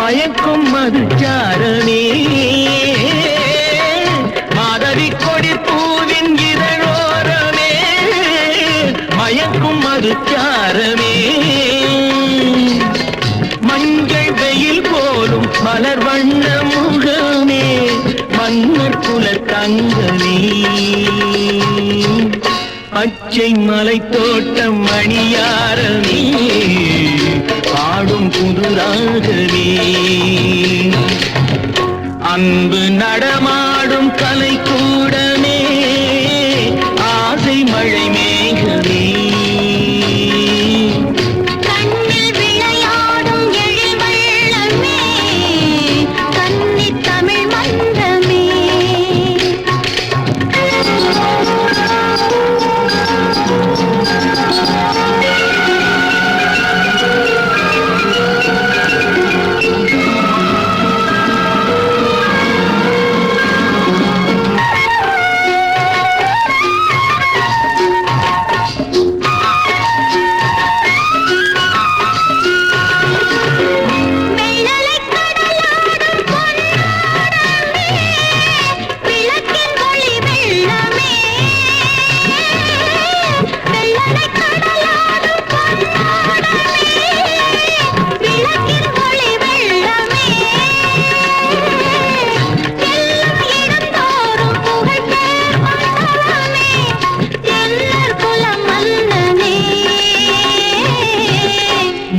மயக்கும் மதுச்சாரமே மாதவி கொடி பூவின் இதழோரமே மயக்கும் மதுச்சாரமே மஞ்சள் வெயில் போலும் மலர் வண்ண முகமே மன்னர் குல தங்கமே பச்சை மலை தோட்டம் மணியாரமே பாடும் புதுராகவே அன்பு நடமாடும் கலை கூடமே ஆசை மழை மேகமே கண்ணில் விளையாடும் எழில் வெள்ளமே கன்னி தமிழ் மன்றமே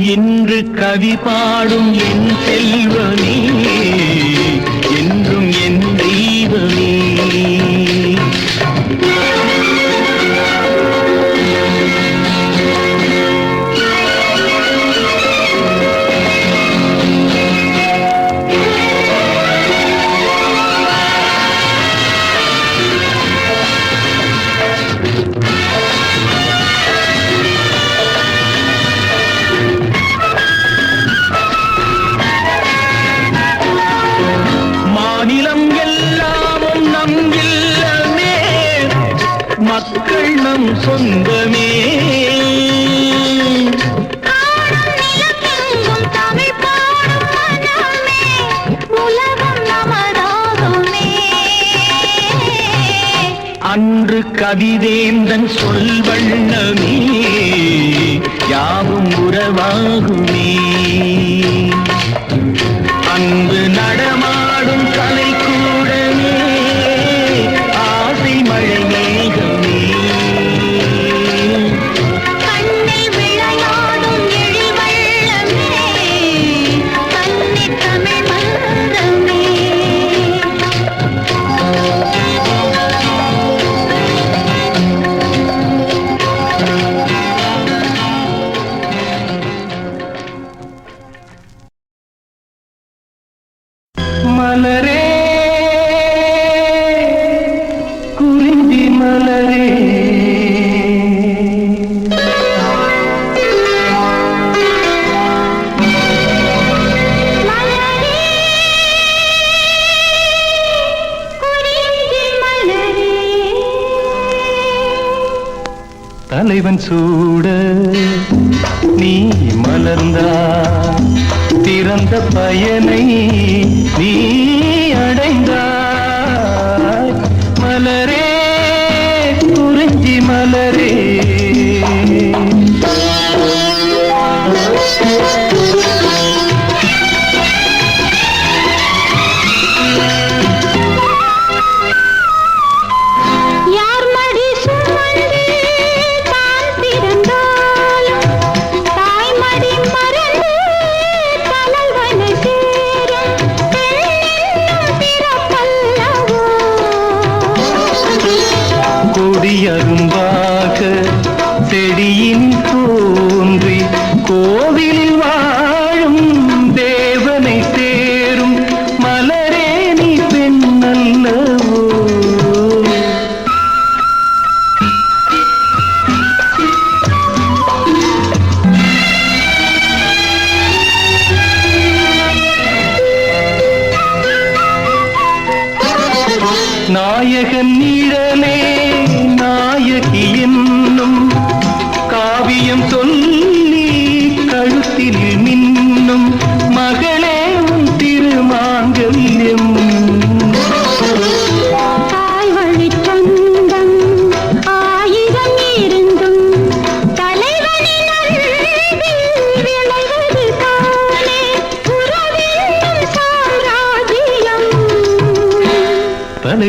இன்று கவி பாடும் என் செல்வமே என்றும் என் தெய்வமே மக்கள் நம் சொந்தமே தமிழ் பாடும் மனமே உலகம் நமதாகுமே அன்று கவிதேந்தன் சொல் வண்ணமே யாவும் உறவாகுமே அன்பு நடமாடும் கலை கூடமே ஆசை மழை மேகமே கண்ணில் விளையாடும் எழில் வெள்ளமே கன்னி தமிழ் மன்றமே மலரே குறிஞ்சி மலரே தலைவன் சூட நீ மலர்ந்தா திறந்த பயனை நீ அடைந்தாய் மலரே குறிஞ்சி மலரே அரும்பாக செடியின் தோன்றி கோவிலில் வாழும் தேவனை சேரும் மலரே நீ பெண்ணல்லவோ நாயகன் நீழலே நாயகி என்னும் காவியம் சொல்லி கழுத்த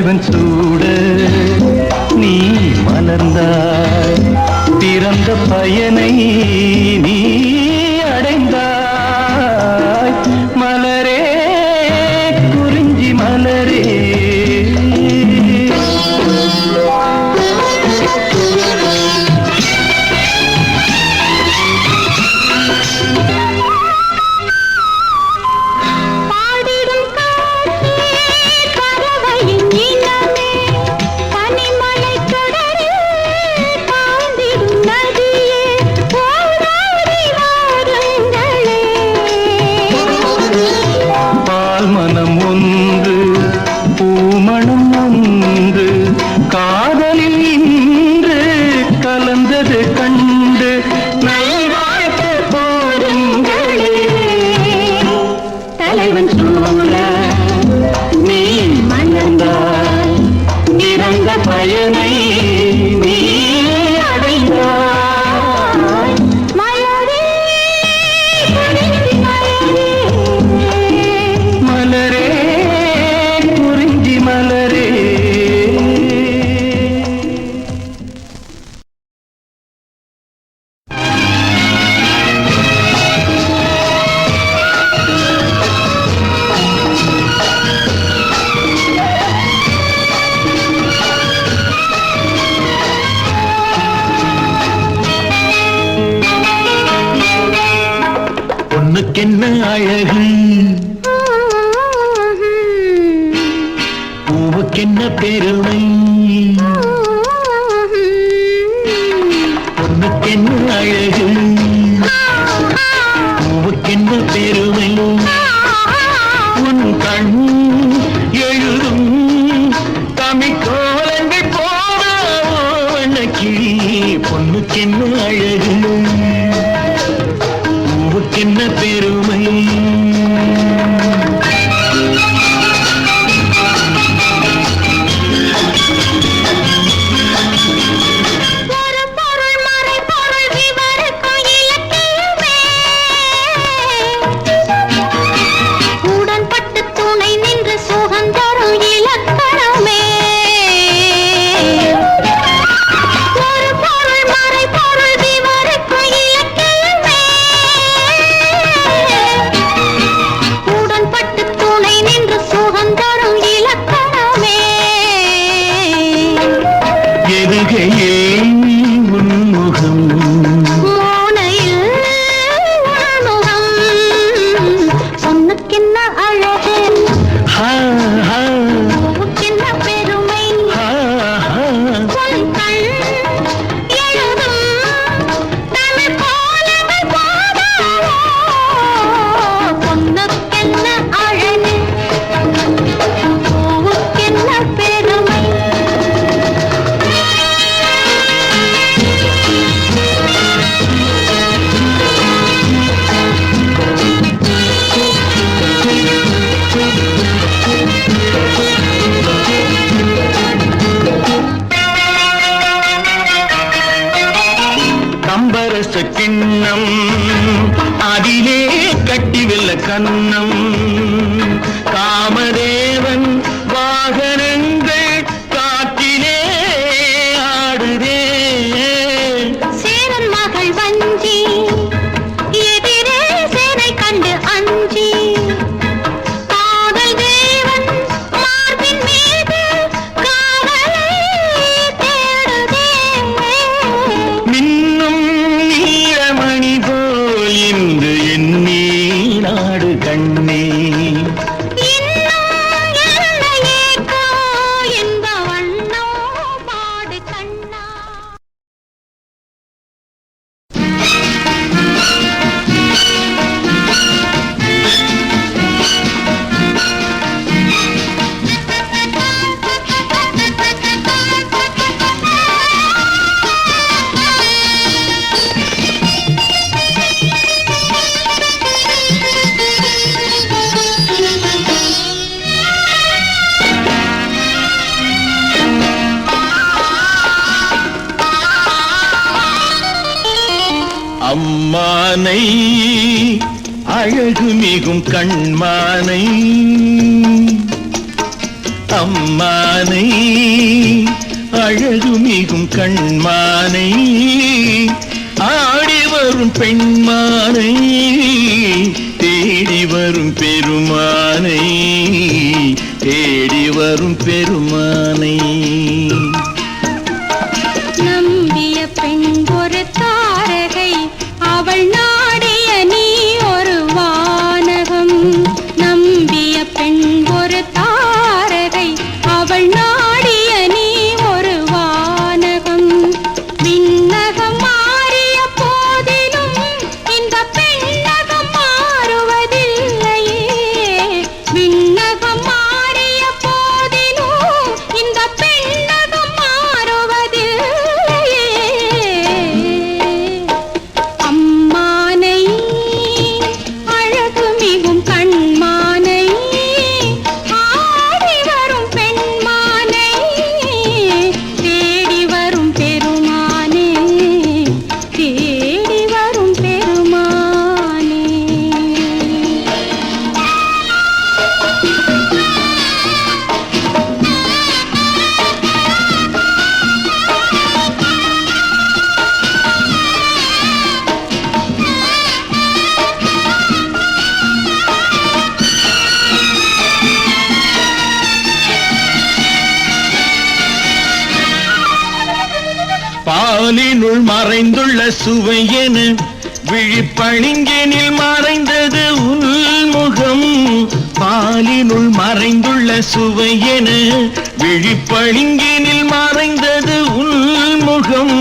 தலைவன் சூட நீ மலர்ந்தாய் பிறந்த பயனை நீ அடைந்தாய் மலரே குறிஞ்சி மலரே பயனை நீ அடைந்தாய் மலரே மலரே குறிஞ்சி மலரே என்ன அழகு பூவுக்கென்ன பெருமை பொண்ணுக்கென்ன அழகு பூவுக்கென்ன பெருமை உன் கண் எழுதும் தமிழ் கோலங்கள் போன கிளி பொண்ணுக்கென்ன அழகு என்ன பெருமை கிண்ணம் அதிலே கட்டி வெல்ல கண்ணம் காமதேவன் வாகனங்கள் காற்றிலே ஆடுதே சேரன் மகள் வஞ்சி எதிரே சேனை கண்டு அஞ்சி காதல் தேவன் மார்பின் மீது காவலை தேடுதே மின்னும் நீலமணி போல் இன்று எண்ணி நாடு கண்ணே அம்மானை அழகு மிகும் கண்மானை அம்மானை அழகு மிகும் கண்மானை ஆடி வரும் பெண்மானை தேடி வரும் பெருமானை தேடி வரும் பெருமானை நம்பிய பெண் ஒரு தாரகை அவள் நாடிய நீ ஒரு வானகம் நம்பிய பெண் ஒரு தாரகை அவள் நாடிய நீ ஒரு வானகம் விண்ணகம் மாறிய போதிலும் இந்த பெண்ணகம் மாறுவதில்லையே விண்ணகம் மாறிய போதிலும் இந்த பெண்ணகம் மாறுவதில்லையே அம்மானை அழகு மிகும் கண்மானை ஆடி வரும் பெண்மானை தேடி வரும் பெருமானே தேடி வரும் பெருமானே பாலினுள் மறைந்துள்ள சுவையென விழிப்பணிங்கினில் மறைந்தது உள்முகம் பாலினுள் மறைந்துள்ள சுவையென விழிப்பணிங்கினில் மறைந்தது உள்முகம்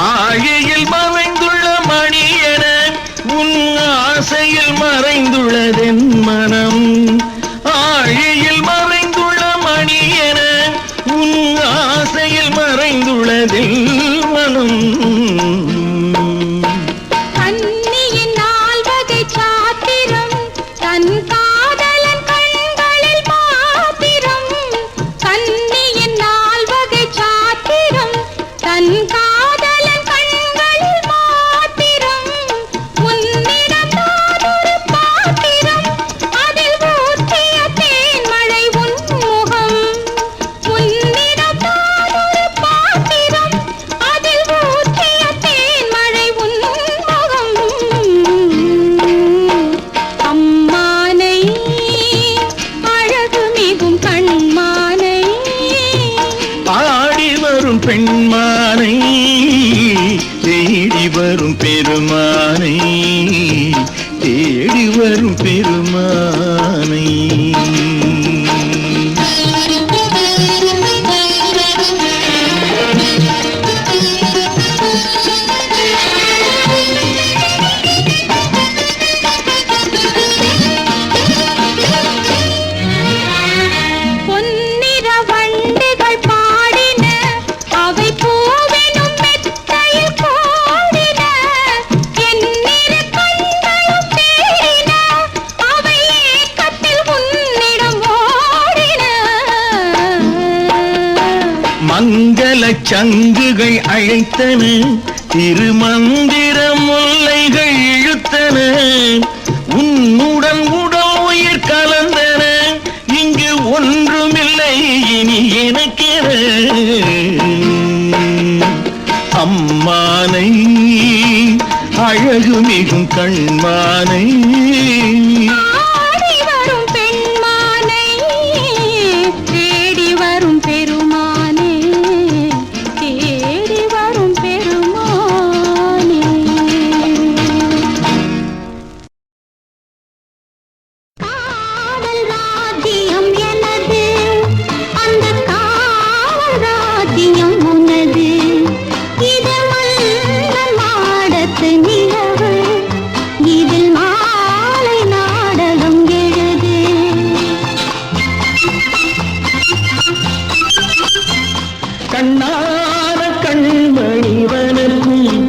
ஆழியில் மறைந்துள்ள மணியென உன் ஆசையில் மறைந்துள்ளதென் மனம் ஆழியில் மறைந்துள்ள மணியென உன் ஆசையில் மறைந்துள்ளதில் மனம் கன்னியின் நால்வகை சாத்திரம் தன் காதலன் கண்களில் மாத்திரம் கன்னியின் நால்வகை சாத்திரம் தன் காதலன் கண்களில் மாத்திரம் உன்னிடம் நான் ஒரு பாத்திரம் அதில் ஊற்றிய தேன்மழை உன்முகம் உன்னிடம் நான் ஒரு பாத்திரம் அதில் ஊற்றிய தேன்மழை உன்முகம் அம்மானை அழகு மிகும் கண்மானை ஆடி வரும் பெண்மானை தேடி வரும் பெருமானை தேடி வரும் பெருமானை பொன்னிற வண்டுகள் பாடின அவை பூவெனும் மெத்தையில் கோடின என்னிரு கண்களும் தேடின அவை ஏக்கத்தில் உன்னிடம் ஓடின மங்கள சங்குகள் அழைத்தன திருமந்திர முல்லைகள் இழுத்தன உன்னுடன் உடல் உயிர் கலந்தன இங்கு ஒன்றுமில்லை இனி எனக்கென அம்மானை அழகு மிகும் கண்மானை ஆடி வரும் பெண்மானை தேடி வரும் பெருமானே தேடி வரும் பெருமானே காதல் ராஜ்யம் எனது அந்த காவல் ராஜ்யம் உனது இது மன்னன் மாடத்து நிலவு இதில் மாலை நாடகம் எழுது கண்ணான கண்மணிவனுக்கும்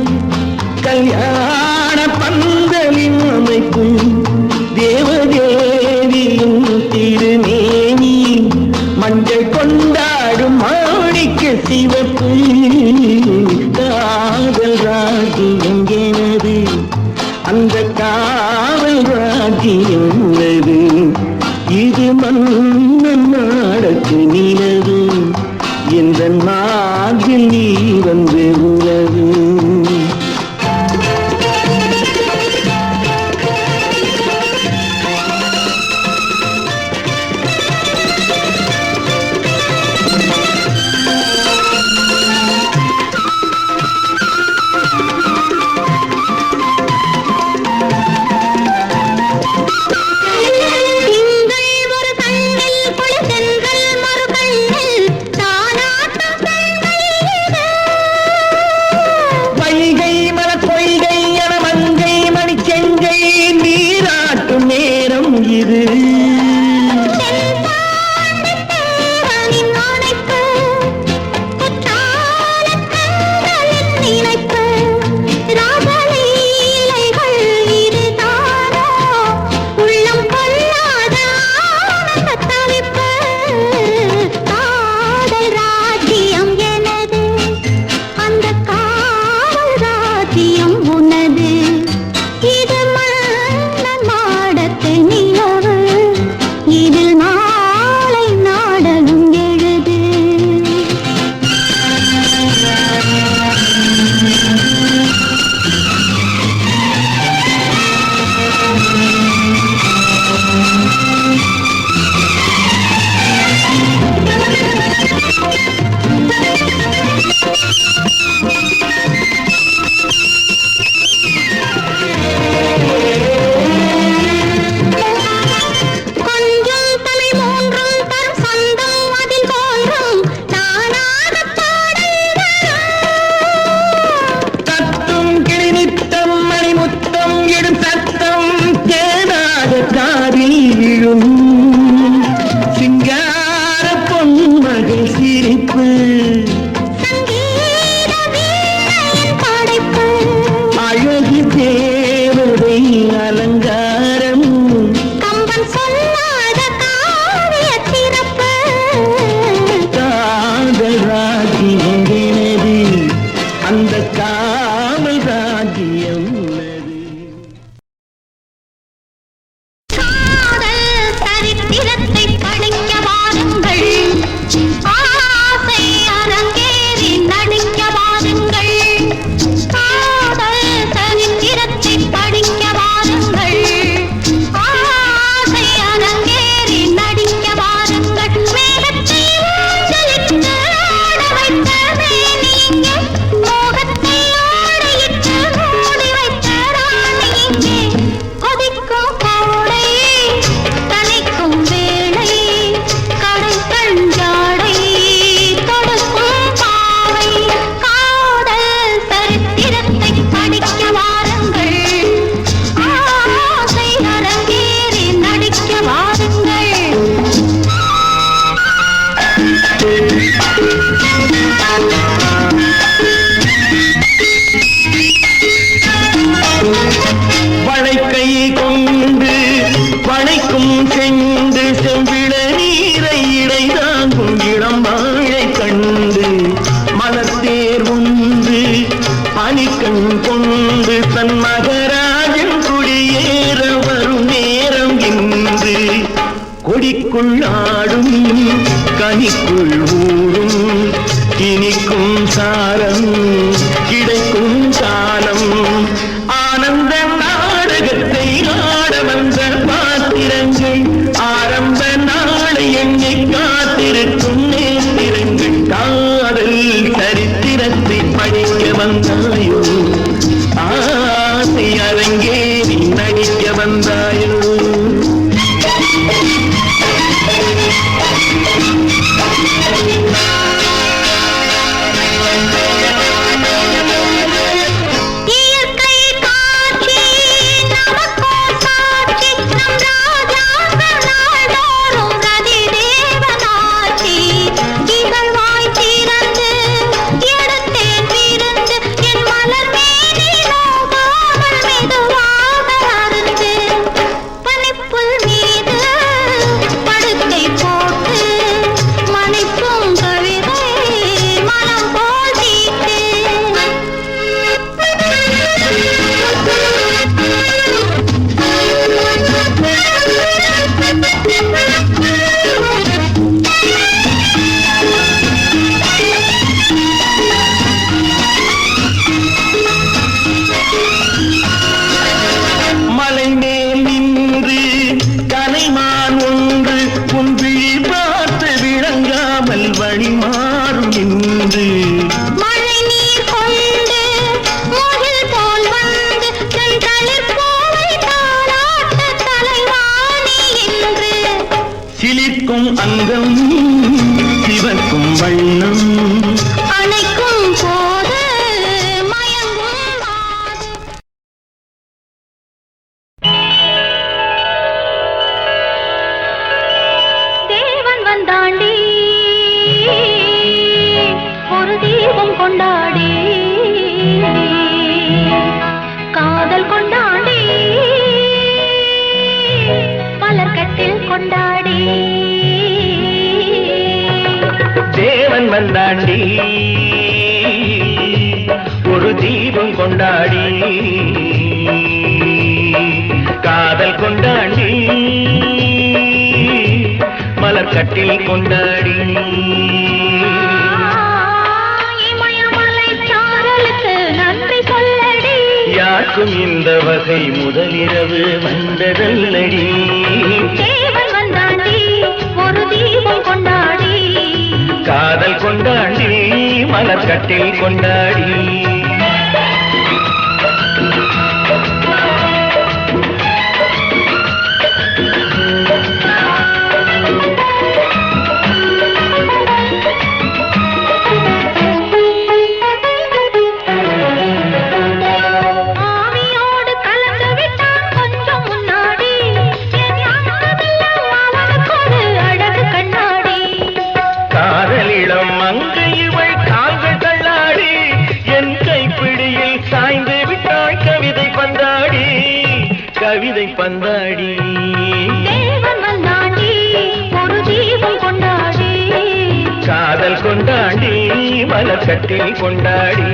கல்யாண பந்தலின் அமைக்கும் தேவதேவியின் திருமேனி மஞ்சள் கொண்டாடும் மாணிக்க சிவப்பு காதல் ராஜ்யம் எனது அந்த காவல் ராஜ்யம் உள்ளது இது மன்னன் நாடத்து மாடத்து நிலவு இந்த நாட்டில் நீ வந்து உறவு சிங்கார பொன்மகள் சிரிப்பு அழகு தேவதை அலங்காரம் கம்பன் சொல்லாத காவிய சிறப்பு காதல் ராஜ்யம் எனது அந்த காவல் ராஜ்யம் சரித்திரத்தை படிக்க வாருங்கள் ஆசை அரங்கேறி நடிக்க வாருங்கள் காதல் சரித்திரத்தை படிக்க வாருங்கள் ஆசை அரங்கேறி நடிக்க வாருங்கள் மேகத்தை ஊஞ்சலிட்டு ஆட வைத்ததே நீங்க மோகத்தை ஆடையிட்டு மூடி வைத்த ராணி இங்கே கொதிக்கும் கோடை தனிக்கும் வேளை கடை கஞ்சாடை தொடுக்கும் பாவை காதல் சரித்திரத்தை படிக்க வாருங்கள் ஆசை அரங்கேறி நடிக்க வாருங்கள் வளைக்கை கொண்டு வளைக்கும் சென்று செம்பிள நீரை இடை தாங்கும் இளம் வாழை கண்டு மலத்தேர் உண்டு பனிக்கண் கொண்டு தன் மகராஜன் குடியேற வரும் நேரம் என்று கொடிக்குள் ஆடும் கனிக்குள் ஊடும் இனிக்கும் சாரம் கிடைக்கும் காலம் ஆனந்த நாடகத்தை ஆட வந்த பாத்திரங்கள் ஆரம்ப நாளை எண்ணி காத்திருக்கும் நேத்திரங்கள் காதல் சரித்திரத்தை படிக்க வந்தாயோ ஆசை அரங்கேறி நடிக்க வந்தாயோ ஈ வண்ணம் அணைக்கும் போது மயங்கும் மாது. தேவன் வந்தாண்டி ஒரு தீபம் கொண்டாடி காதல் கொண்டாடி மலர்கட்டில் கொண்டாடி. தேவன் வந்தாண்டி ஒரு தீபம் கொண்டாடி காதல் கொண்டாடி மலர்கட்டில் கொண்டாடி. இமயமலை சாரலுக்கு நன்றி சொல்லடி. யாருக்கும் இந்த வகை முதலிரவு வந்ததல்லடி. தேவன் வந்தாண்டி ஒரு தீபம் கொண்டாடி காதல் கொண்டாடி மலர்கட்டில் கொண்டாடி. ஆவியோடு கலந்து விட்டான் கொஞ்சம் முன்னாடி. என் ஞாபகமெல்லாம் அவனுக்கு ஒரு அழகு கண்ணாடி. காதலிடம் மங்கை இவள் கால்கள் தள்ளாடி என் கைப்பிடியில் சாய்ந்து விட்டாள் கவிதை பந்தாடி கவிதை பந்தாடி. தேவன் வந்தாண்டி ஒரு தீபம் கொண்டாடி காதல் கொண்டாடி மலர்கட்டில் கொண்டாடி.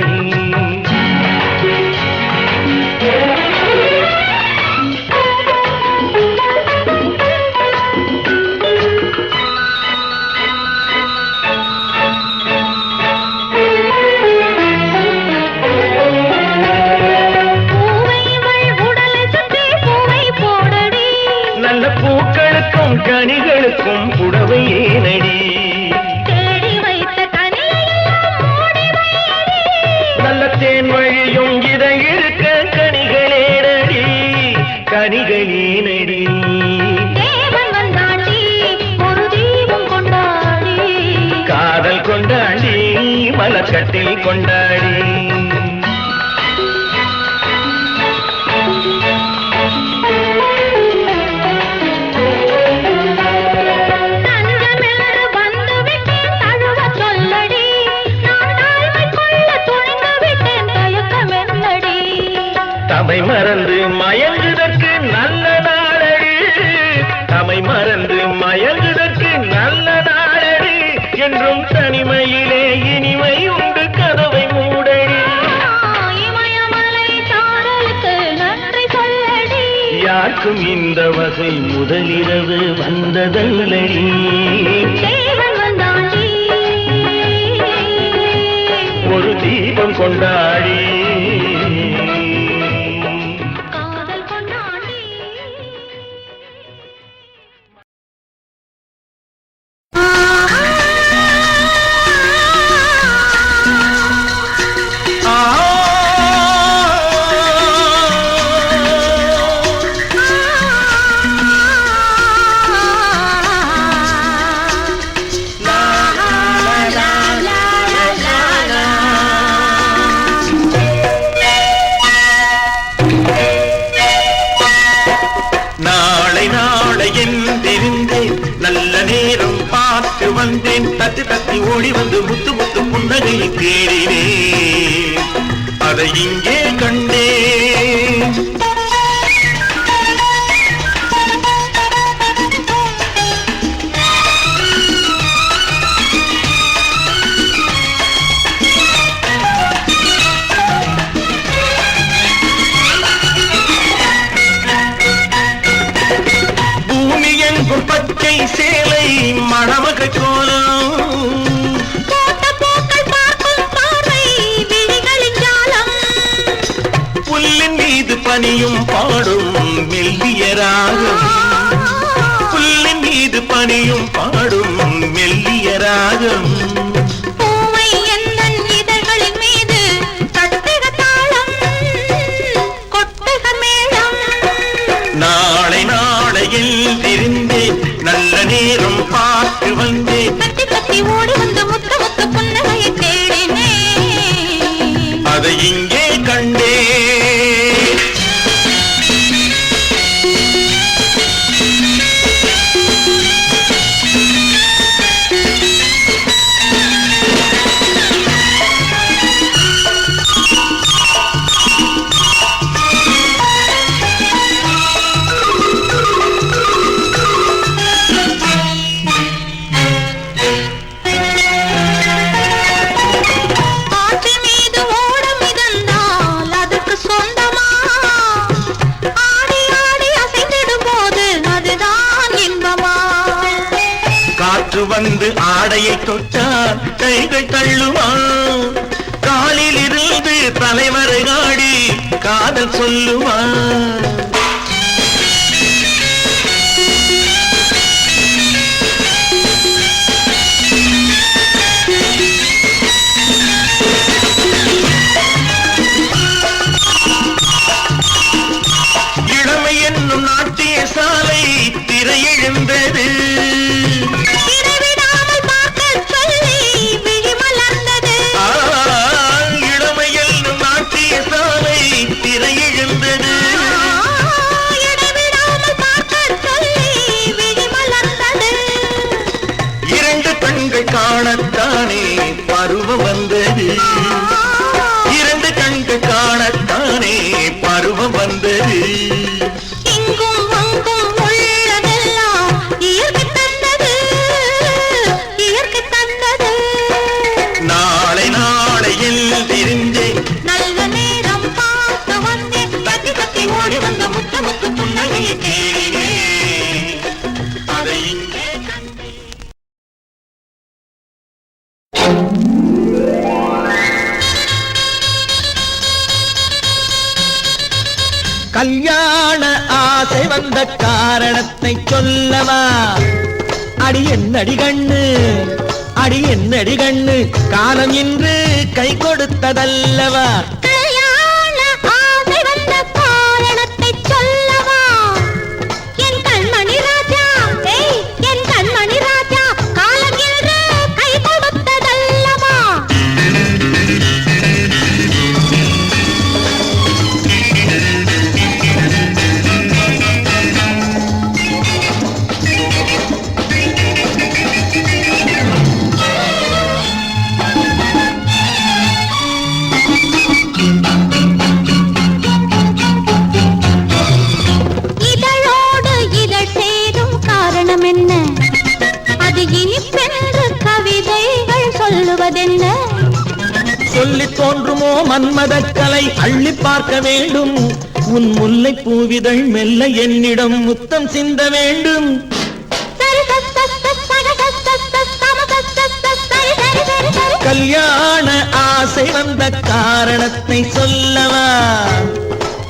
பூவை இவள் உடலை சுற்றி பூவை போடடி. நல்ல பூக்களுக்கும் கனிகளுக்கும் புடவை ஏனடி. தேடி வைத்த கனியெல்லாம் மூடி வையடி. நல்ல தேன் வழியும் இதை இருக்க கனிகளேனடி கனிகளேனடி. தேவன் வந்தாண்டி ஒரு தீபம் கொண்டாடி காதல் கொண்டாடி மலர்கட்டில் கொண்டாடி. தஞ்சமென்று வந்து விட்டேன் தழுவ சொல்லடி. நான் தாழ்மை கொள்ள துணிந்து விட்டேன் தயக்கமென்னடி. தமை மறந்து மயங்குதற்கு நல்ல நாளடி. தமை மறந்து மயங்குதற்கு நல்ல நாளடி. என்றும் தனிமையிலே இனிமை உண்டு கதவை மூடடி. இமயமலை சாரலுக்கு நன்றி சொல்லடி. யாருக்கும் இந்த வகை முதலிரவு வந்ததல்லடி. தேவன் வந்தாண்டி ஒரு தீபம் கொண்டாடி காதல் கொண்டாடி. நாளை நாளை என்றிருந்தேன் நல்ல நேரம் பார்த்து வந்தேன். தத்தி தத்தி ஓடி வந்து முத்து முத்து புன்னகையை தேடினேன். அதை இங்கே கண்டேன். பூமி எங்கும் பச்சை சேலை மணமகள் கோலம். போட்ட பூக்கள் பார்க்கும் பார்வை விழிகளின் ஜாலம். புல்லின் மீது பனியும் பாடும் மெல்லிய ராகம். புல்லின் மீது பனியும் பாடும் மெல்லிய ராகம். பூவை எந்தன் இதழ்களின் மீது தட்டுக தாளம் கொட்டுக மேளம். நாளை நாளையில் தெரிந்தேன் நல்ல நேரம் பார்த்து வந்தேன். தட்டி தட்டி ஓடி வந்து முத்தம் அதை இங்கே கண்டே. வந்து ஆடையை தொட்டால் கைகள் தள்ளுவான், காலில் இருந்து தலைவரை ஆடி காதல் சொல்லுவான். இளமை என்னும் நாட்டிய சாலை திரையெழுந்தது, காணத்தானே பருவம் வந்தது, இரண்டு கண்கள் காணத்தானே பருவம் வந்தது. இங்கும் அங்கும் உள்ளதெல்லாம் இயற்கை தந்தது, இயற்கை தந்தது. நாளை நாளை தெரிஞ்சே நல்ல நேரம் பார்த்து வந்தேன், தத்தி தத்தி ஓடி வந்த முத்த முத்து புன்னகையை தேடினே, அதை இங்கே கல்யாண ஆசை வந்த காரணத்தை சொல்லவா? அடி என்னடி கண்ணு, அடி என்னடி கண்ணு, காலம் இன்று கை கொடுத்ததல்லவா? கல்யாண ஆசை வந்த காரணத்தை சொல்லவா? என் கண்மணி ராஜா, என் கண்மணி ராஜா, காலம் இன்று கை கொடுத்ததல்லவா? இதழோடு இதழ் சேரும் காரணம் என்ன? அது இனிப்பென்று கவிதைகள் சொல்லுவதென்ன? சொல்லி தோன்றுமோ மன்மதக் கலை, அள்ளி பார்க்க வேண்டும் உன் முல்லை பூவிதழ், மெல்ல என்னிடம் முத்தம் சிந்த வேண்டும். கல்யாண ஆசை வந்த காரணத்தை சொல்லவா?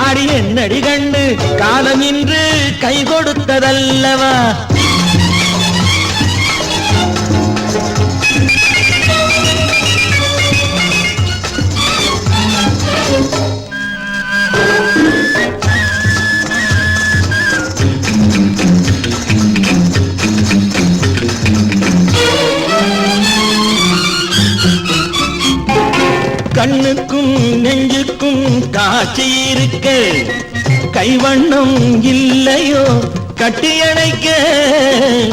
அடி என்னடி கண்டு, காலம் இன்று கை கொடுத்ததல்லவா? கண்ணுக்கும் நெஞ்சுக்கும் காட்சி இருக்க, கைவண்ணம் இல்லையோ கட்டியணைக்க?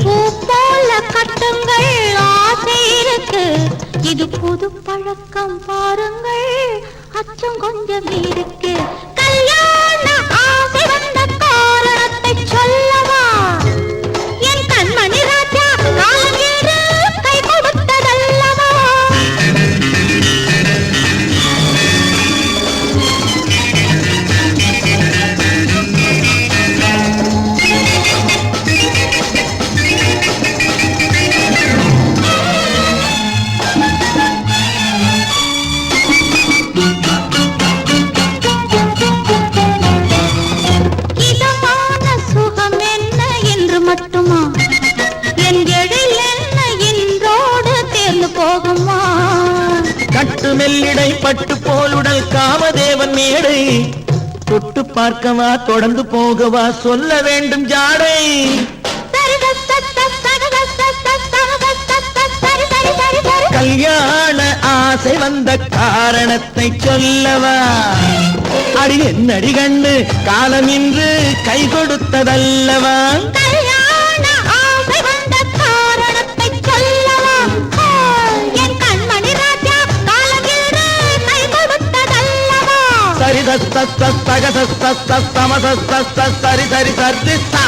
பூ போல கட்டுங்கள் ஆசை இருக்கு, இது புது பழக்கம் பாருங்கள், அச்சம் கொஞ்சம் இருக்கு. கல்யாண ஆசை வந்த காரணத்தை சொல்லவா? என் கண்மணி ராஜா, காலம் ஏறு கை கொடுத்ததல்லவா? இதமான சுகம் என்ன என்று மட்டுமா? என் எழில் என்ன இன்றோடு தேர்ந்து போகுமா? கட்டு மெல்லிடை பட்டு போலுடல் காமதேவன் மேடை, தொட்டு பார்க்கவா தொடர்ந்து போகவா சொல்ல வேண்டும் ஜாடை. சரி சரி சரி சரி சரி கல்யாண ஆசை வந்த காரணத்தை சொல்லவா? அடி என்னடி கண்ணு காலம் இன்று கை கொடுத்ததல்லவா? கல்யாண ஆசை வந்த காரணத்தை சொல்லவா? என் கண்மணி ராஜா காலம் இன்று கை கொடுத்ததல்லவா? சரி சரி சரி சரி சா.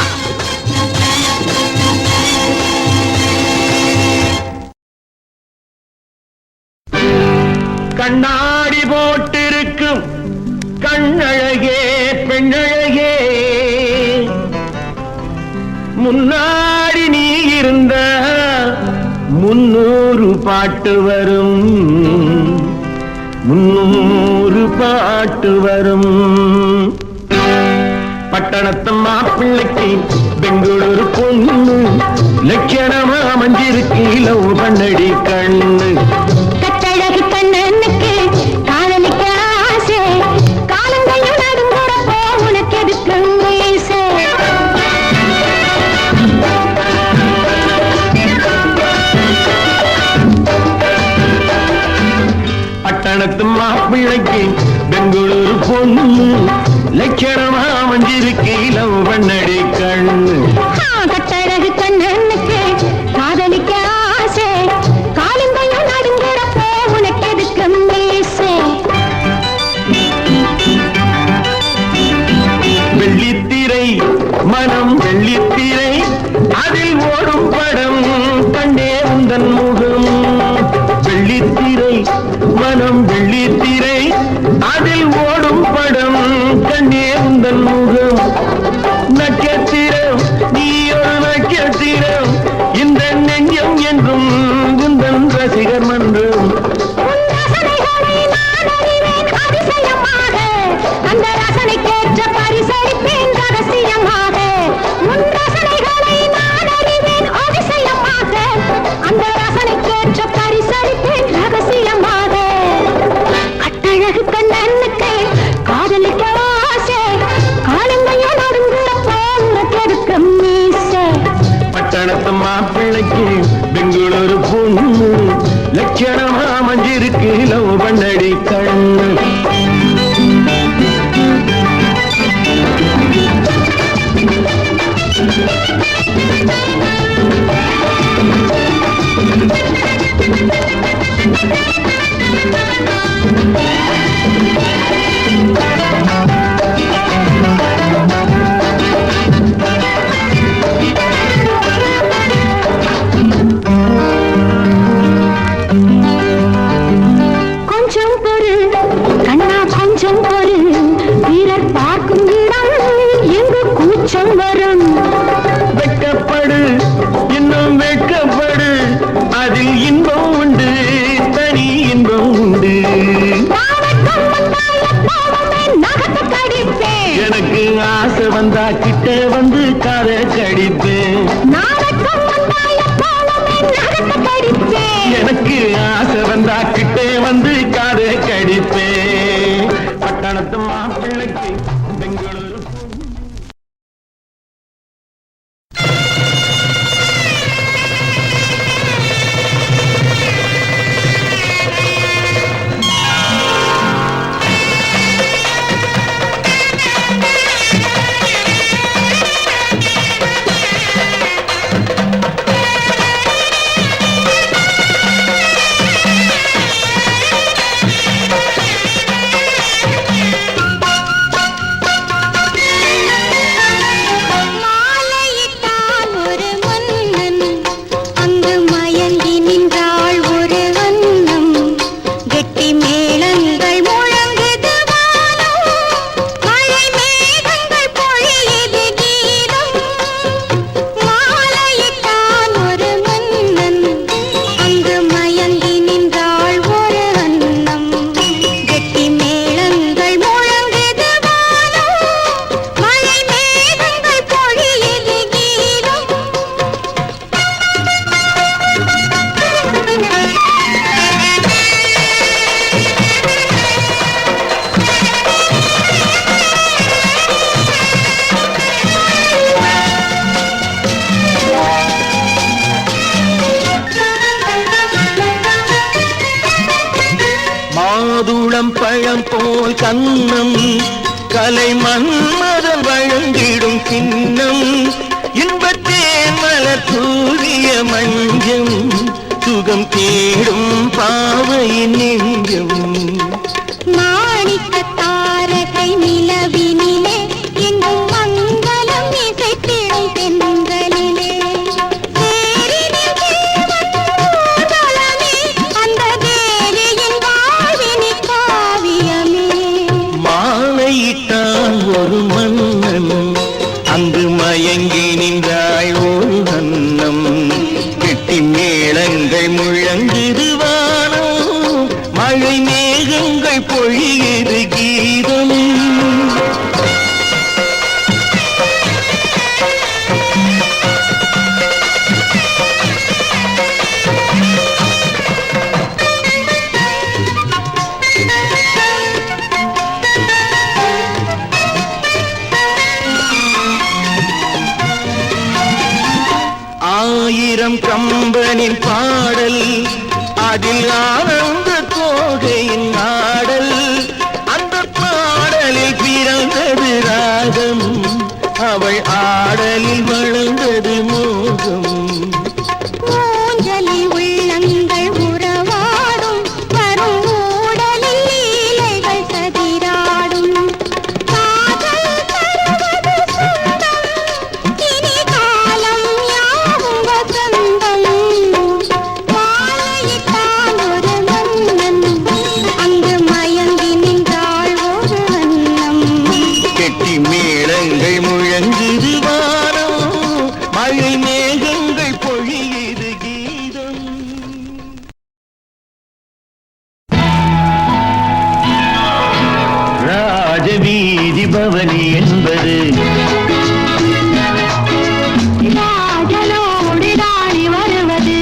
கண்ணாடி போட்டிருக்கும் கண்ணழகே பெண்ணழகே, முன்னாடி நீ இருந்த 300 பாட்டு வரும், 300 பாட்டு வரும். பட்டணத்து மாப்பிள்ளைக்கு பெங்களூரு பொண்ணு லட்சணமா மஞ்சிருக்கு லவ் பண்ணடி கண்ணு. கட்டழகு கண்ணனுக்கு காதலிக்க ஆசை, காலங்கையும் நடுங்குறப்போ உனக்கு எதுக்கு மீசை? பட்டணத்து மாப்பிள்ளைக்கு பெங்களூரு பொண்ணு லட்சணமா மஞ்சிருக்கு லவ் பண்ணடி கண்ணு. கட்டழகு கண்ணனுக்கு காதலிக்க ஆசை, காலங்கையும் நடுங்குறப்போ உனக்கு எதுக்கு மீசை? வெள்ளித்திரை மனம் வெள்ளித்திரை, அதில் ஓடும் படம் கண்டே உந்தன் முகம். வெள்ளித்திரை மனம் வெள்ளித்திரை, அதில் ஓடும் படம் கண்டே உந்தன் முகம். நட்சத்திரம் நீ ஒரு நட்சத்திரம், இந்த நெஞ்சம் என்றும் உந்தன் ரசிகர் மன்றம். அந்த ரசனைக்கேற்ற பரிசளிப்பேன் ரகசியமாக. உன் ரசனைகளை நான் அறிவேன் அதிசயமாக. அந்த ரசனைக்கேற்ற பரிசளிப்பேன் ரகசியமாக. கட்டழகு கண்ணனுக்கு காதலிக்க ஆசை, காலங்கையோ நடுங்குறப்போ உனக்கு எதுக்கு மீசை? பட்டணத்து மாப்பிள்ளைக்கு பெங்களூரு பொண்ணு லட்சணமா மஞ்சிருக்கு லவ் பண்ணடி கண்ணு. கொஞ்சம் பொறு கண்ணா கொஞ்சம் பொறு, வீரர் பார்க்கும் இடம் எங்கு கூச்சம் வரும். வெட்கப்படு இன்னும் வெட்கப்படு, அதில் இன்பம் உண்டு தனி இன்பம் உண்டு. எனக்கு ஆசை வந்தா கிட்ட வந்து காதை கடிப்பேன். எனக்கு ஆசை வந்தா கிட்ட வந்து காதை கடிப்பேன். பட்டணத்து மாப்பிள்ளைக்கு பெங்களூரு கலை மன்மதன் வழங்கிடும் சின்னம் இன்பத்தேன் மலர் தூவிய மஞ்சம் சுகம் தேடும் பாவையின் நெஞ்சம் மாணிக்க தாரகை நிலவினிலே எங்கும் மங்களம் இசைத்திடும் தென்றலிலே தேரினில் தேவன் ஊர்வலமே அந்த தேவியின் வாழ்வினி காவியமே மாலையிட்டான் ஒரு மன்னன் அங்கு மயங்கி நின்றாள் ஒரு அன்னம் கெட்டி மேளங்கள் முழங்குதுவானோ மழை மேகங்கள் பொழியது கீதம் ஆயிரம் கம்பனின் பாடல் அதில் ஆனந்த தோகையின் ஆடல் அந்த பாடலில் பிறந்தது ராகம் அவள் ஆடலில் வளர்ந்தது மோகம் ஊஞ்சலில் உள்ளங்கள் உறவாடும் வரும் ஊடலில் லீலைகள் சதிராடும் காதல் தருவது சொந்தம் இனி காலம் யாவும் வசந்தம் மாலையிட்டான் ஒரு மன்னன் அங்கு மயங்கி நின்றாள் ஒரு அன்னம் கெட்டி மேளங்கள் முழங்குது வானம் மழை மேகங்கள் பொழியுது கீதம் ராஜவீதி பவனி என்பது ராஜனோடு ராணி வருவது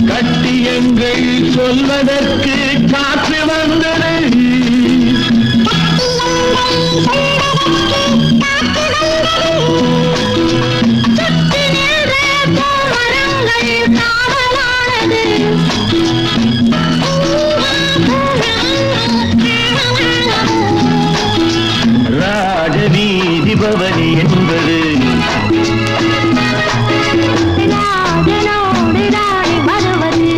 கட்டியங்கள் சொல்வதற்கு காற்று வந்தது ராஜவீதி பவனி என்பது ராஜனோடு ராணி வருவது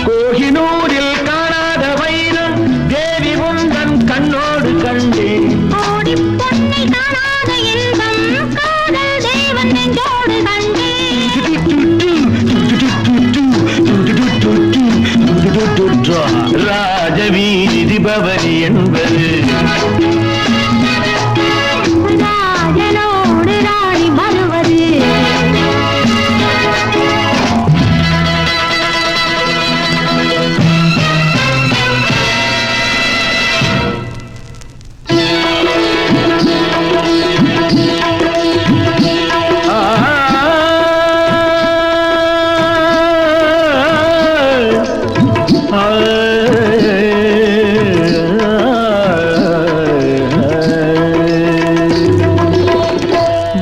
கோஹினூரில் காணாத வைரம் தேவி உந்தன் கண்ணோடு கண்டேன் ஓடி பொன்னை காணாத இன்பம் காதல் தேவன் நெஞ்சோடு கண்டேன் ராஜவீதி பவனி என்பது ராஜனோடு ராணி வருவது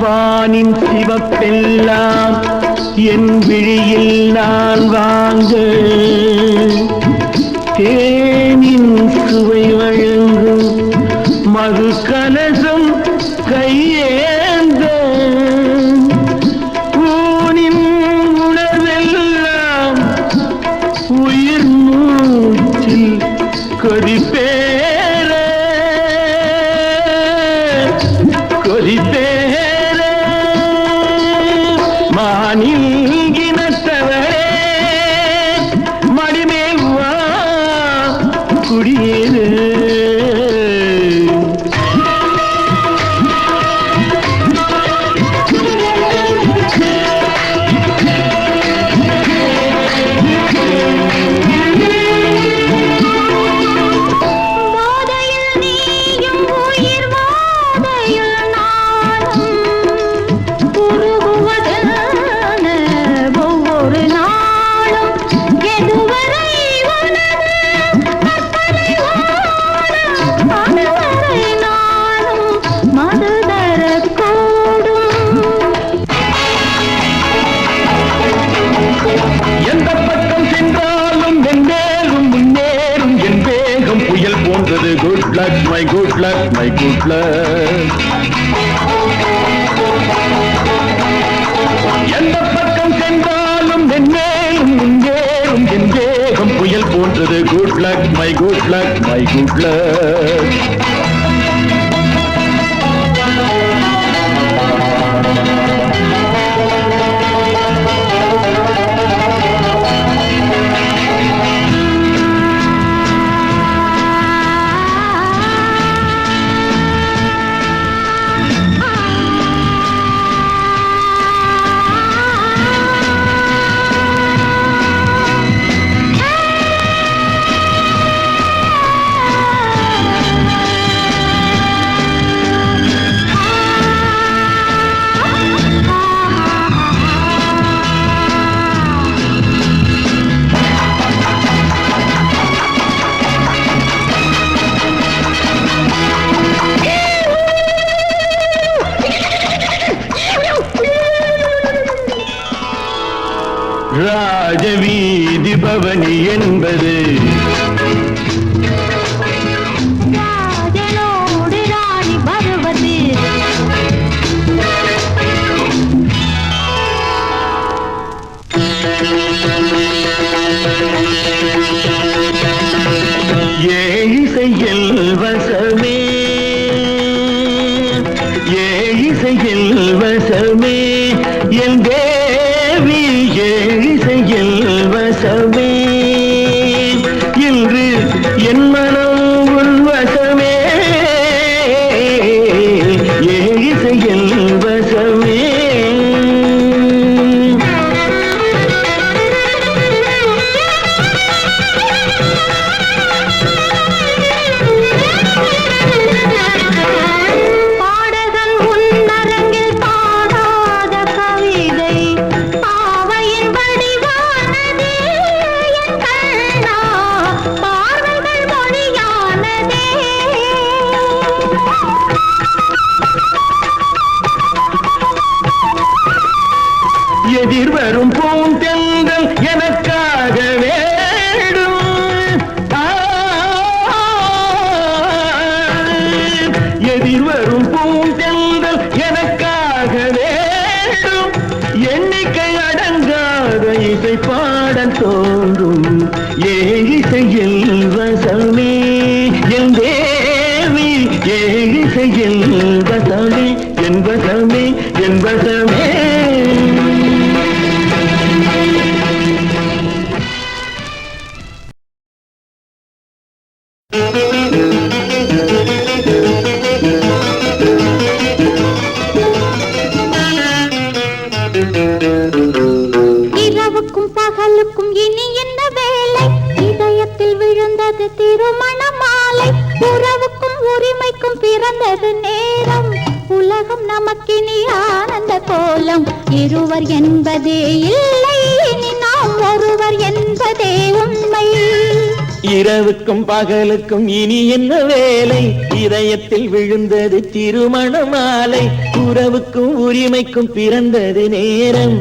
வானின் சிவப்பெல்லாம் என் விழியில் நான் வாங்க தேனின் சுவை வழங்கும் மது கலசம் கையேந்த ஊனின் உணர்வெல்லாம் உயிர் மூச்சில் கொதிப்பேர கொதிப்பேர மானிங்கினத்தவரே மடிமேவா குடியேறு luck, my good luck, my good luck. எந்த பக்கம் சென்றாலும் மென்மேலும் முன்னேறும் என் வேகம் புயல் போன்றது. Good luck, my good luck, my good luck. Rajaveedhi பவனி என்பது ராஜனோடு ராணி வருவது. ஏழிசையில் வசமே ஏழிசையில் வசமே என் தேவி ஏழிசையில் வசமே இன்று என் மனம் உன் வசமே ஏழிசையில் வசமே. எதிர்வரும் பூந்தென்றல் எனக்காக வேடும். எதிர்வரும் பூந்தென்றல் எனக்காக வேடும். எண்ணிக்கை அடங்காத இசை பாடல் தோன்றும். ஏழிசையில் வசமே என் தேவி ஏழிசையில் வசமே என் வசமே என் வசமே. இரவுக்கும் பகலுக்கும் இனி என்ன வேலை? இதயத்தில் விழுந்தது திருமண மாலை. உறவுக்கும் உரிமைக்கும் பிறந்தது நேரம். உலகம் நமக்கினி ஆனந்த கோலம். இருவர் என்பதே இல்லை, இனி நாம் ஒருவர் என்பதே உண்மை. இரவுக்கும் பகலுக்கும் இனி என்ன வேலை? இதயத்தில் விழுந்தது திருமண மாலை. உறவுக்கும் உரிமைக்கும் பிறந்தது நேரம்.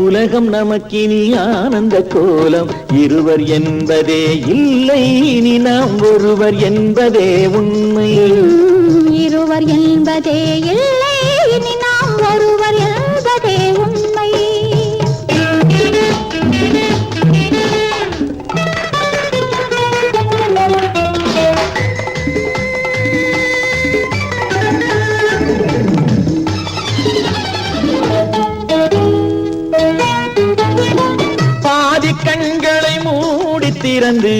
உலகம் நமக்கினி ஆனந்த கோலம். இருவர் என்பதே இல்லை, இனி நாம் ஒருவர் என்பதே உண்மை. இருவர் என்பதே இல்லை, இனி நாம் ஒருவர் என்பதே உண்மை. பாதி கண்களை மூடி திறந்து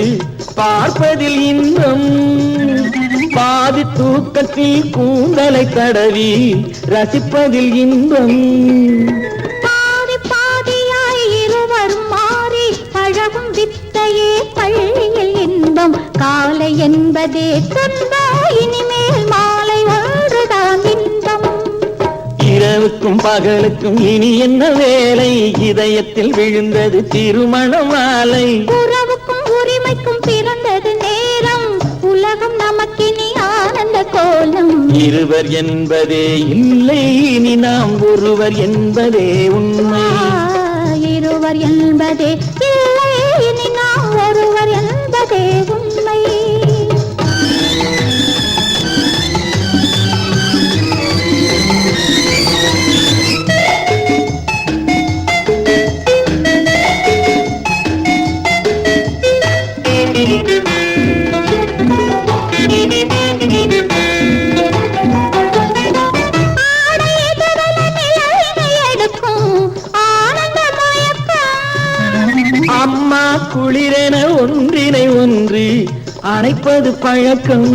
பார்ப்பதில் இன்பம். பாதி தூக்கத்தில் கூந்தலை தடவி ரசிப்பதில் இன்பம். பாதி பாதியாய் இருவர் மாறி பழகும் வித்தையே பள்ளியில் இன்பம். காலை என்பதே துன்பம், இனிமேல் மாலை ஒன்றுதான் இன்பம். இரவுக்கும் பகலுக்கும் இனி என்ன வேலை? இதயத்தில் விழுந்தது திருமண மாலை. உறவுக்கும் உரிமைக்கும் பிறந்தது நேரம். உலகம் நமக்கினி ஆனந்த கோலம். இருவர் என்பதே இல்லை, இனி நாம் ஒருவர் என்பதே உண்மை. இருவர் என்பதே இல்லை, இனி நாம் ஒருவர் என்பதே உண்மை. அணைப்பது பழக்கம்.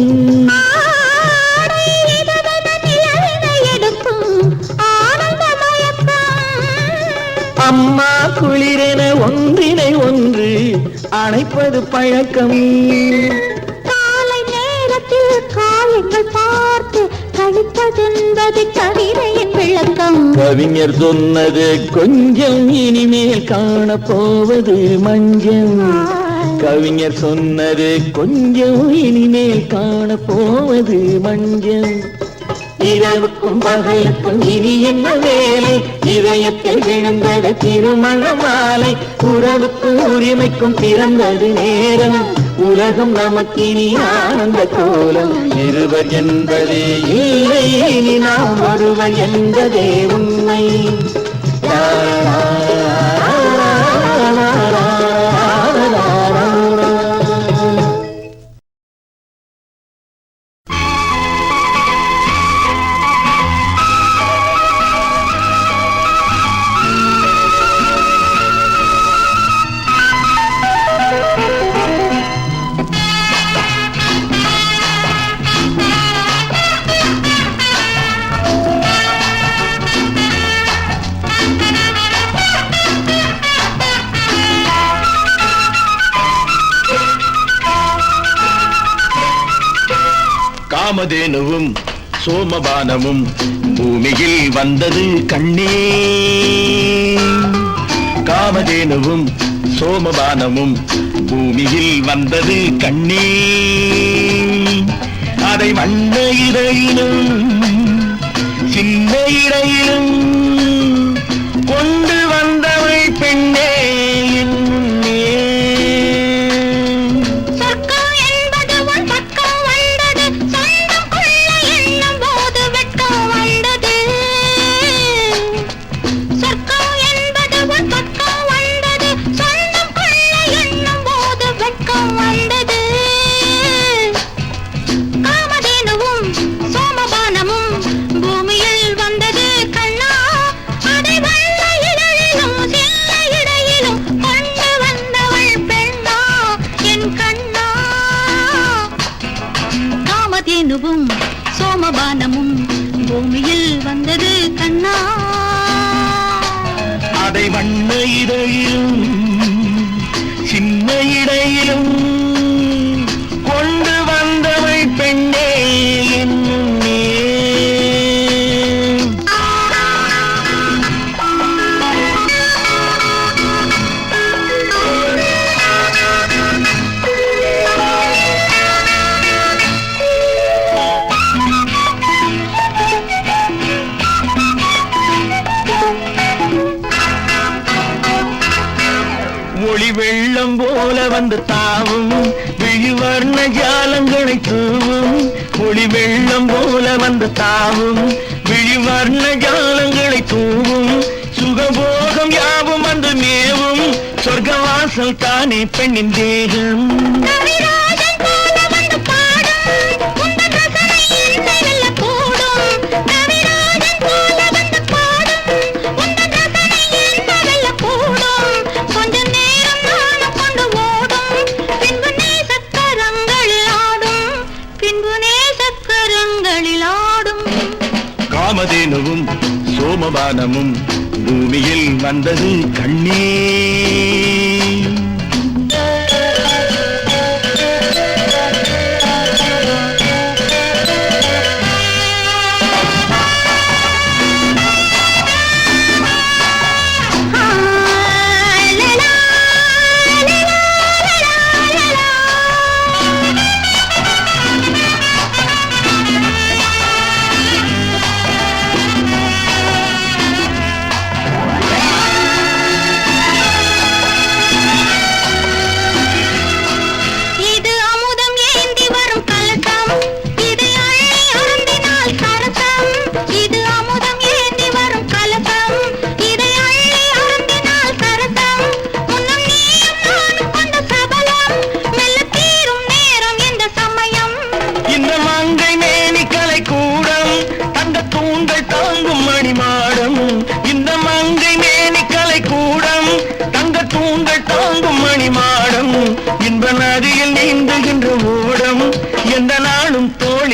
அம்மா குளிரென ஒன்றினை ஒன்று அணைப்பது பழக்கம். காலை நேரத்தில் காலங்கள் பார்த்து கழிப்பதென்பது கவிதையின் விளக்கம். கவிஞர் சொன்னது கொஞ்சம், இனிமேல் காணப்போவது மஞ்சள். கவிஞர் சொன்னது கொஞ்சம், இனிமேல் காணப்போவது மஞ்சள். இரவுக்கும் பகலுக்கும் இனி என்ன வேலை? இதயத்தில் விழுந்தது திருமண மாலை. உறவுக்கும் உரிமைக்கும் பிறந்தது நேரம். உலகம் நமக்கினி ஆனந்த கோலம். இருவர் என்பதே இல்லை, இனி நாம் ஒருவர் என்பதே உண்மை. காமதேனுவும் சோமபானமும் பூமியில் வந்தது கண்ணே. காமதேனுவும் சோமபானமும் பூமியில் வந்தது கண்ணே. அதை வண்ண இடையிலும் சின்ன இடையிலும் கொண்டு வந்தவள் பெண்ணே. சோமபானமும் பூமியில் வந்தது கண்ணா. அதை வண்ண இடையிலும் சின்ன இடையிலும் கொண்டு வந்தவள் பெண்ணே. ஒளி வெள்ளம் போல வந்து தாவும் விழிவர்ண ஜாலங்களை தூவும். ஒளி வெள்ளம் போல வந்து தாவும் விழிவர்ண ஜாலங்களை தூவும். சுகபோகம் யாவும் வந்து மேவும் சொர்க்கவாசல் தானே பெண்ணின் தேகம். காமதேனுவும் சோமபானமும் பூமியில் வந்தது கண்ணே.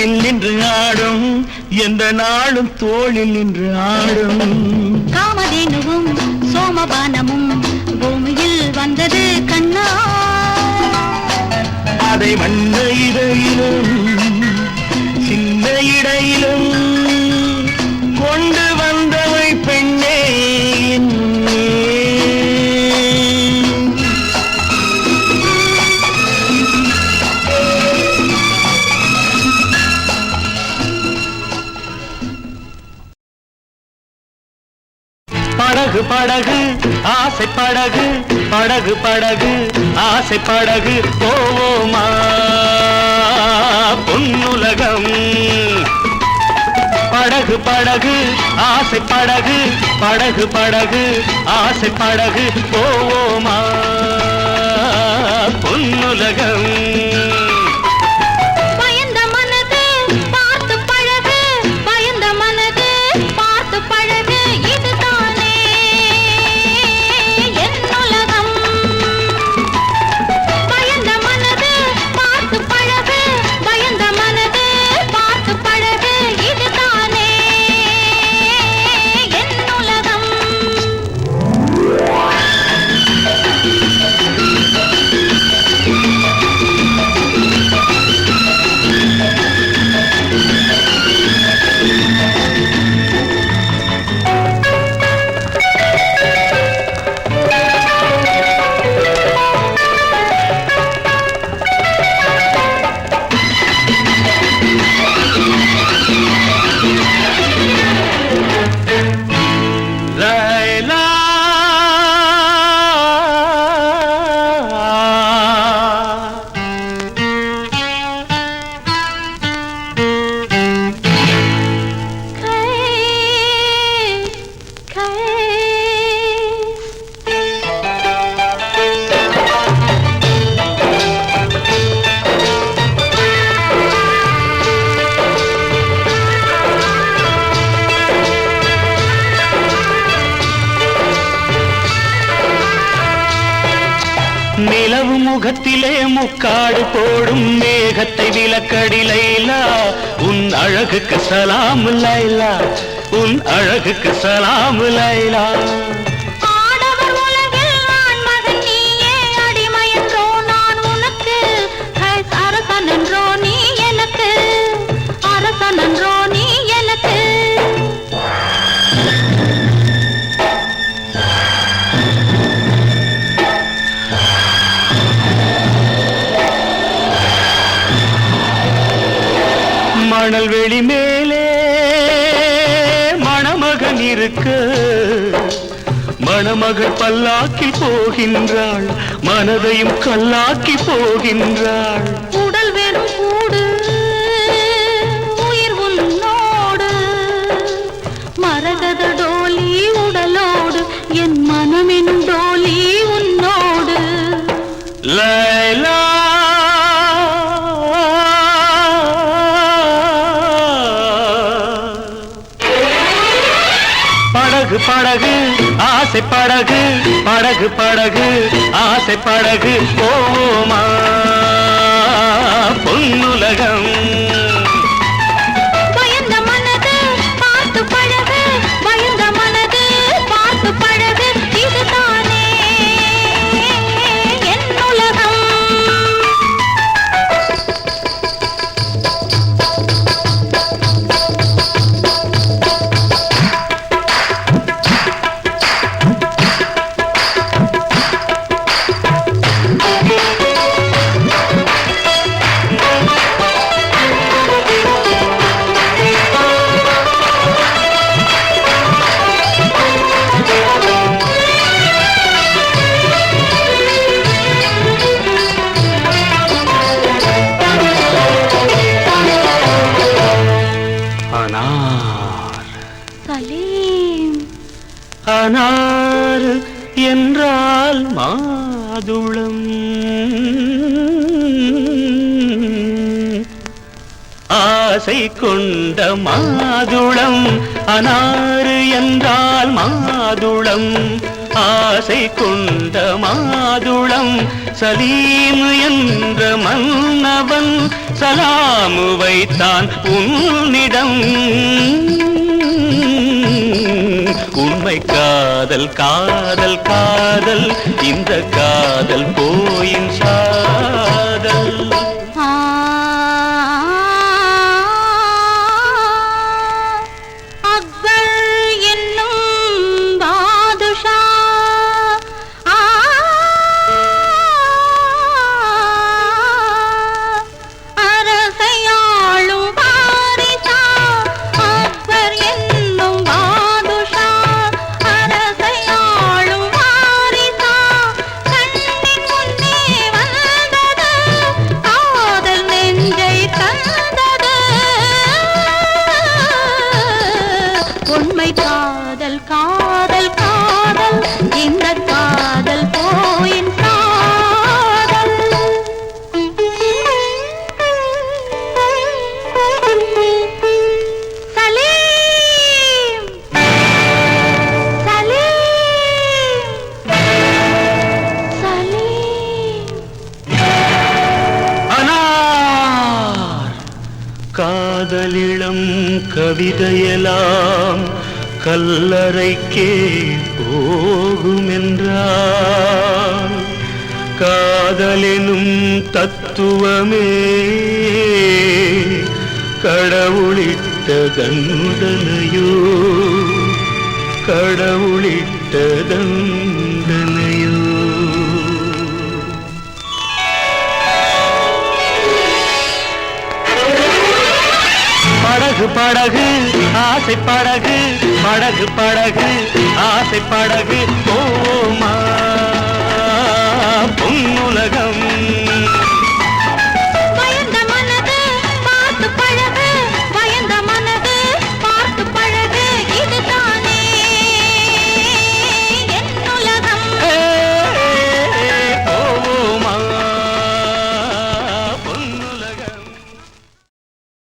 தோளில் நின்று ஆடும் எந்த நாளும் தோளில் நின்று ஆடும் காமதேனுவும் சோமபானமும் பூமியில் வந்தது கண்ணா அதை மண்ண இடையிலும் சின்ன இடையிலும் கொண்டு வந்தவை பெண்ணே படகு படகு ஆசை படகு படகு படகு ஆசை படகு போவோமா பொன்னுலகம் படகு படகு ஆசை படகு படகு படகு ஆசை படகு போவோமா பொன்னுலகம் நிலவு முகத்திலே முக்காடு போடும் மேகத்தை விலக்கடி லைலா உன் அழகுக்கு சலாம் லைலா உன் அழகுக்கு சலாம் லைலா மணல் வெளி மேலே மணமகன் இருக்க மணமகள் பல்லாக்கி போகின்றாள் மனதையும் கல்லாக்கி போகின்றாள் உடல் வெறும் கூடு உயிர் உன்னோடு மரகத டோலி உடலோடு என் மனமெனும் டோலி உன்னோடு லைலா படகு படகு ஆசை படகு படகு படகு ஆசை படகு போவோமா பொன்னுலகம் பயந்த மனது பார்த்து பழகு பயந்த மனது பார்த்து பழகு இதுதானே என் உலகம் அனார் என்றால் மாதுளம் ஆசை கொண்ட மாதுளம் அனாறு என்றால் மாதுளம் ஆசை கொண்ட மாதுளம் சலீம் என்ற மன்னவன் சலாமு வைத்தான் உன்னிடம். உண்மை காதல் காதல் காதல் இந்த காதல் போயின் சாதல். உண்மை காதல் காதல் காதல் இந்த காதல் போயின் காதல். சலீம் சலீம் சலீம். அனார் காதலிளம் கவிதையெல்லாம் கல்லறைக்கே போகுமென்றால் காதலெனும் தத்துவமே கடவுளிட்ட தண்டனையோ கடவுளிட்ட தண்டனையோ. படகு படகு ஆசை படகு படகு படகு ஆசை படகு ஓ